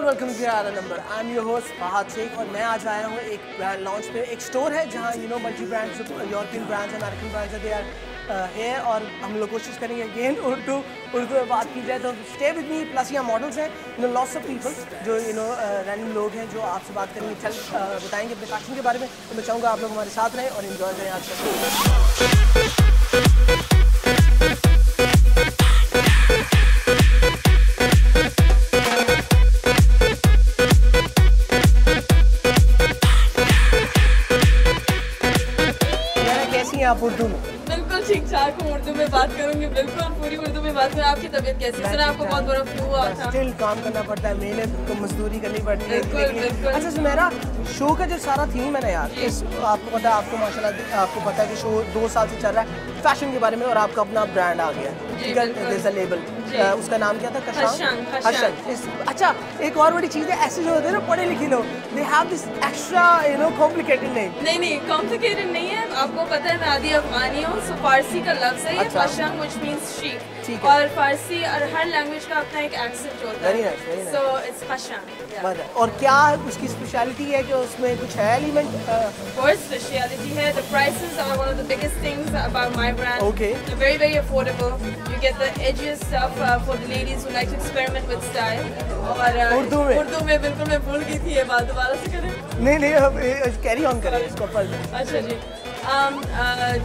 Welcome to ग्यारह number. I am your host Fahad Shaikh और मैं आज आया हूँ एक ब्रांड लॉन्च पे। एक स्टोर है जहाँ multi brands, European brands, American brands they are है और हम लोग कोशिश करेंगे अगेन उर्दू में बात की जाए तो स्टे विद मी। प्लस यहाँ मॉडल्स हैं, लॉट्स ऑफ पीपल जो रैंडम लोग हैं जो आपसे बात करेंगे, बताएंगे अपने फैशन के बारे में। तो मैं चाहूँगा आप लोग हमारे साथ रहें और इन्जॉय करें आज का। आप उर्दू में बिल्कुल ठीक ठाक हूँ, उर्दू में बात करूँगी, बिल्कुल पूरी उर्दू में बात करूँ। आपकी तबीयत कैसी है? आपको बहुत बड़ा फ्लू हुआ था। स्टिल काम करना पड़ता है, मेहनत तो मजदूरी करनी पड़ती है। बिल्कुल। अच्छा सुमेरा, शो का जो सारा थीम है ना यार, इस आपको पता है, आपको माशाल्लाह आपको पता है कि शो 2 साल से चल रहा है फैशन के बारे में और आपका अपना ब्रांड आ गया, ठीक है, लेबल। उसका नाम क्या था? कशांग। अच्छा, एक और बड़ी चीज़ है, ऐसे जो होते हैं ना पढ़े लिखे लोग, they have this extra complicated name. नहीं कॉम्प्लिकेटेड नहीं है। आपको पता है मैं आदि अफगानी हूँ, सो फारसी का लफ्ज़ है ये कशांग, व्हिच मींस शीख। और फारसी और हर लैंग्वेज का अपना एक एक्सेंट होता है, सो इट्स कशांग। और क्या उसकी स्पेशलिटी है कि उसमें कुछ है एलिमेंट? बहुत स्पेशलिटी है। The prices are one of the biggest things about my brand. Okay. They're very very affordable. You get the edgiest stuff for the ladies who like to experiment with style. और उर्दू में बिल्कुल मैं भूल गई थी ये बात, दोबारा से करें? नहीं कैरी ऑन करें इसको पर। अच्छा जी,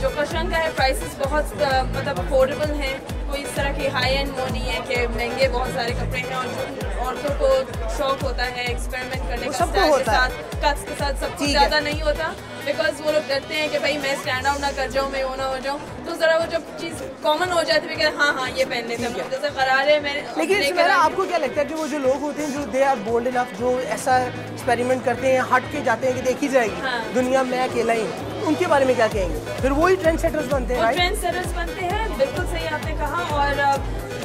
जो कशांग का है प्राइसेस बहुत मतलब अफोर्डेबल हैं। कोई इस तरह की हाई एंड वो नहीं है कि महंगे बहुत सारे कपड़े हैं। और जो औरतों को शौक होता है एक्सपेरिमेंट करने का स्टाइल के साथ, कट्स के साथ, सब कुछ ज़्यादा नहीं होता, बिकॉज वो लोग डरते हैं कि भाई मैं स्टैंड आउट ना कर जाऊँ, मैं वो ना हो जाऊँ। तो ज़रा वो जब चीज़ कॉमन हो जाती है कि हाँ ये पहन लेते हैं, जैसे करारे में। लेकिन आपको क्या लगता है कि वो जो लोग होते हैं जो दे आर बोल्ड इनफ, जो ऐसा एक्सपेरिमेंट करते हैं, हट के जाते हैं कि देखी जाएगी दुनिया में अकेला ही, उनके बारे में क्या कहेंगे? फिर वही ट्रेंड सेटर्स बनते हैं। ट्रेंड सेटर्स बनते हैं, बिल्कुल सही आपने कहा। और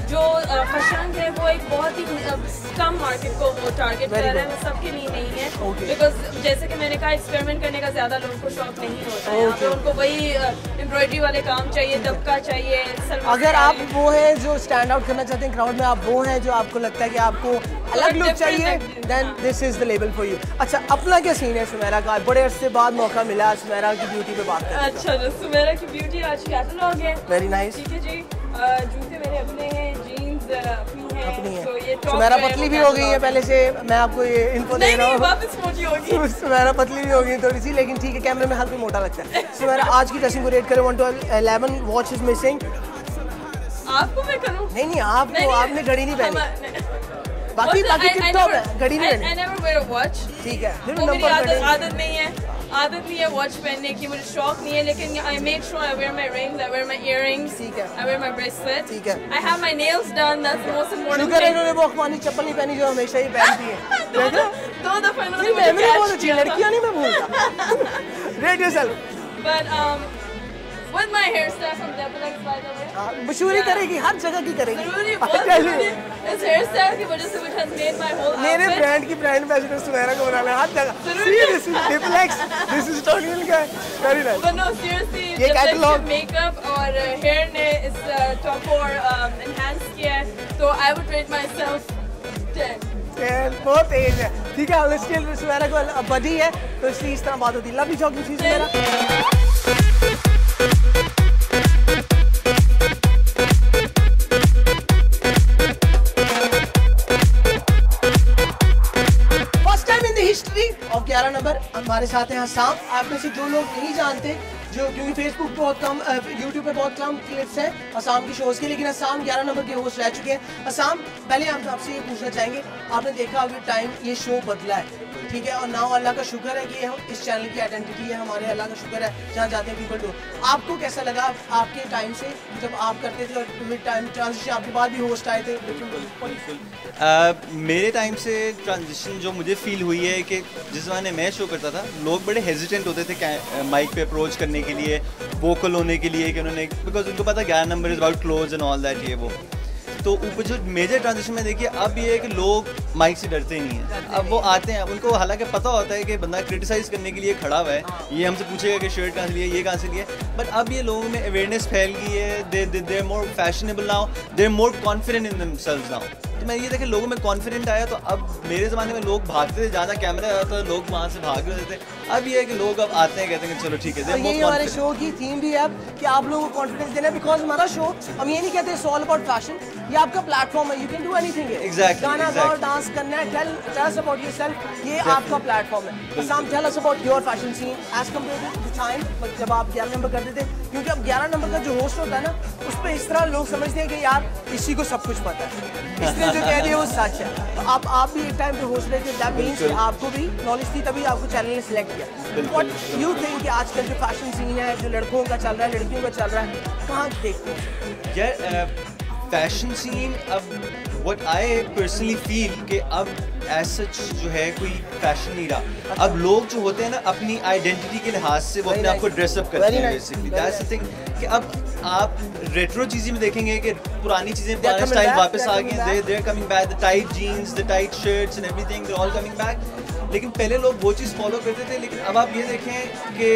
जो कशांग है वो एक बहुत ही कम मार्केट को वो टारगेट कर रहा है, वो सबके लिए नहीं है। बिकॉज जैसे कि मैंने कहा, एक्सपेरिमेंट करने का ज़्यादा लोगों को शौक नहीं होता है। तो उनको वही एम्ब्रॉयडरी वाले काम चाहिए, दबका चाहिए। अगर आप वो है जो स्टैंड आउट करना चाहते हैं क्राउड में, आप वो हैं जो आपको लगता है कि आपको अलग लुक चाहिए, then this is the label for you. अच्छा, अपना क्या सीन है सुमेरा का? बड़े अरसे बाद मौका मिला सुमेरा की ब्यूटी पे बात करने। अच्छा, सुमेरा की ब्यूटी आज कैटलॉग है। Very nice. ठीक है जी, जूते मेरे अपने हैं, जीन्स अपनी है। तो ये सुमेरा पतली भी हो गई है पहले से, मैं आपको ये इन्फो दे रहा हूँ। वापस मोटी होगी। सुमेरा पतली भी हो गई थोड़ी सी, लेकिन ठीक है, कैमरे में हल्का मोटा लगता है। सुमेरा आज की ड्रेसिंग को रेट करें 1 to 11, वॉच इज मिसिंग। आपको मैं करूँ? नहीं आपको, आपने घड़ी नहीं पहनी, बाकी टिप टॉप है, घड़ी नहीं पहनी। I never wear a watch। ठीक है, मेरी आदत नहीं है वॉच पहनने की, मुझे शौक नहीं है। लेकिन I make sure I wear my rings, I wear my earrings, ठीक है, I wear my bracelet, ठीक है। I have my nails done, that's the most important शुक्र है इन्होंने वो अखबानी चप्पल नहीं पहनी जो हमेशा ही पहनती है। दो दफा इन्होंने मुझे बहुत अच्छी लड़कियां नहीं, मैं भूलता। Rate yourself. But with my hairstyle from Depilex, by the way, मशहूरी करेगी, हर जगह की करेगी। इस हेयरस्टाइल की वजह से which has made my whole outfit। मेरे ब्रांड की ब्रांड एम्बेसडर सुमेरा को बनाना है हर जगह। This is Depilex, this is टोनियल का, very nice. But no, seriously, ये कैटलॉग, मेकअप और हेयर ने इस टॉप और एनहांस किया है, तो I would rate myself 10। बहुत तेज है, ठीक है। स्टिल सुमेरा को बदी है तो इसलिए इस तरह बात होती है। लव यू जॉगिंग चीज सुमेरा। ऑफ 11 नंबर हमारे साथ हैं हसाम। आप में से जो लोग नहीं जानते, जो क्योंकि फेसबुक पे बहुत कम, यूट्यूब पे बहुत कम क्लिप्स हैं हसाम की शोज़ के, लेकिन हसाम 11 नंबर के होस्ट रह चुके हैं। हसाम, पहले हम आपसे ये पूछना चाहेंगे, आपने देखा अभी टाइम ये शो बदला है, ठीक है, और ना अल्लाह का शुक्र है कि इस चैनल की आइडेंटिटी है हमारे, अल्लाह का शुक्र है जहाँ जाते हैं पीपल टू। आपको कैसा लगा आपके टाइम से जब आप करते थे और मिड टाइम ट्रांजिशन आपके बाद भी होस्ट आए थे? मेरे टाइम से ट्रांजिशन जो मुझे फील हुई है कि जिस ज़माने मैं शो करता था, लोग बड़े हेजिटेंट होते थे माइक पे अप्रोच करने के लिए, वोकल होने के लिए, कि उन्होंने, बिकॉज उनको पता 11 number is about close and all that, ये वो। तो ऊपर जो मेजर ट्रांजिशन में देखिए अब ये है कि लोग माइक से डरते ही नहीं हैं। अब वो आते हैं, उनको हालांकि पता होता है कि बंदा क्रिटिसाइज़ करने के लिए खड़ा हुआ है, ये हमसे पूछेगा कि शर्ट कहाँ से लिए, ये कहाँ से लिए, बट अब ये लोगों में अवेयरनेस फैल गई है। They are more fashionable now, they are more confident in themselves now. तो मैं ये देखे लोगों में कॉन्फिडेंट आया। तो अब मेरे ज़माने में लोग भागते थे, जहाँ कैमरा आया था लोग वहाँ से भाग रहे थे। अब ये है कि लोग अब आते हैं कहते हैं कि चलो ठीक है। यही हमारे शो की थीम भी है अब कि आप लोगों को कॉन्फिडेंस देना, बिकॉज हमारा शो हम ये नहीं कहते इट्स ऑल अबाउट फैशन, ये आपका प्लेटफॉर्म है, you can do anything. Exactly, गाना गाओ, डांस करना है, टेल अस अबाउट योरसेल्फ, ये आपका प्लेटफॉर्म है। Aasam, tell us about your fashion scene as compare to the time जब आप 11 नंबर करते थे, क्योंकि अब 11 नंबर का जो होस्ट होता है ना, उस पर इस तरह लोग समझते हैं कि यार इसी को सब कुछ पता है, इसलिए जो कह रही है वो सच है। तो आप भी एक टाइम पे होस्ट रहे थे, दैट मींस कि आपको भी नॉलेज थी, तभी आपको चैनल ने सिलेक्ट किया। व्हाट यू थिंक कि आजकल जो फैशन सीन है, जो लड़कों का चल रहा है, लड़कियों का चल रहा है, कहाँ देखते हैं यार फैशन सीन? अब व्हाट आई पर्सनली फील कि अब एज सच जो है कोई फैशन नहीं रहा। अब लोग जो होते हैं ना अपनी आइडेंटिटी के लिहाज से वो अपने आप को ड्रेसअप करते हैं बेसिकली। दैट्स द थिंग कि अब आप रेट्रो चीज़ें में देखेंगे कि पुरानी चीज़ें, पुराना स्टाइल वापस आ गई। They are coming back, the tight jeans, the tight shirts and everything, they are all coming back. लेकिन पहले लोग वो चीज़ फॉलो करते थे, लेकिन अब आप ये देखें कि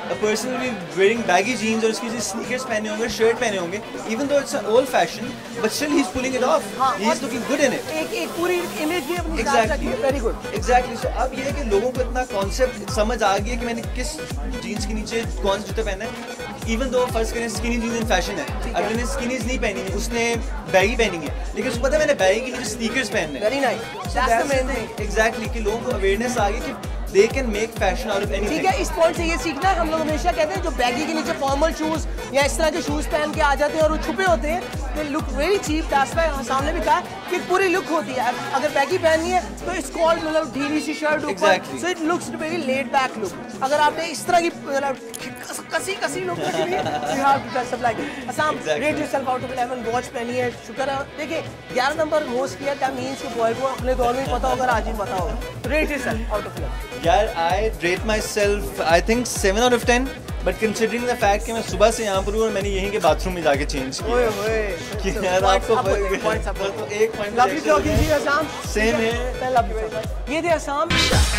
a person will be wearing baggy jeans और उसकी sneakers पहने होंगे, शर्ट पहने होंगे, even though it's an old fashion, but still he's pulling it off. He is looking good in it. एक पूरी इमेज भी अपनी Exactly. Very good. Exactly. So अब ये है कि लोगों को इतना कॉन्सेप्ट समझ आ गया कि मैंने किस जीन्स के नीचे कौन से जूते पहने हैं। Even though फर्स्ट करें स्किनी जीन्स इन फैशन है, अगले ने स्किनीज नहीं पहनी है, उसने बैगी पहनी है, लेकिन उसको पता है मैंने बैगी के नीचे स्नीकर्स पहनने हैं। Very nice, that's the main thing. Exactly कि लोगों को अवेयरनेस आ गई कि they can make fashion out of anything. ठीक है, इस पॉइंट से ये सीखना है, हम लोग हमेशा कहते हैं जो बैगी के नीचे फॉर्मल शूज या इस तरह के शूज पहन के आ जाते हैं और वो छुपे होते हैं, they look very cheap. That's why सामने भी कहा कि पूरी लुक होती है। अगर बैगी पहननी है तो इट्स कॉल्ड मतलब ढीली सी शर्ट ऊपर, so it looks very laid back look. अगर आपने इस तरह की मतलब कसी लुक रखनी है, you have to dress up like it. Aasam, rate yourself out of 11, watch पहनी है, शुक्र है। देखिए 11 नंबर होस्ट किया, दैट मींस कि बॉय को अपने दौर में पता होगा, आज ही पता होगा। Rate yourself out of 11। यार आई rate my self I think 7 out of 10, but considering the fact कि मैं सुबह से यहाँ पर हूँ और मैंने यहीं के बाथरूम में जाके चेंज किया कि यार आपको तो एक point love you talking to you awesome. Same है। Love you. ये थे असम।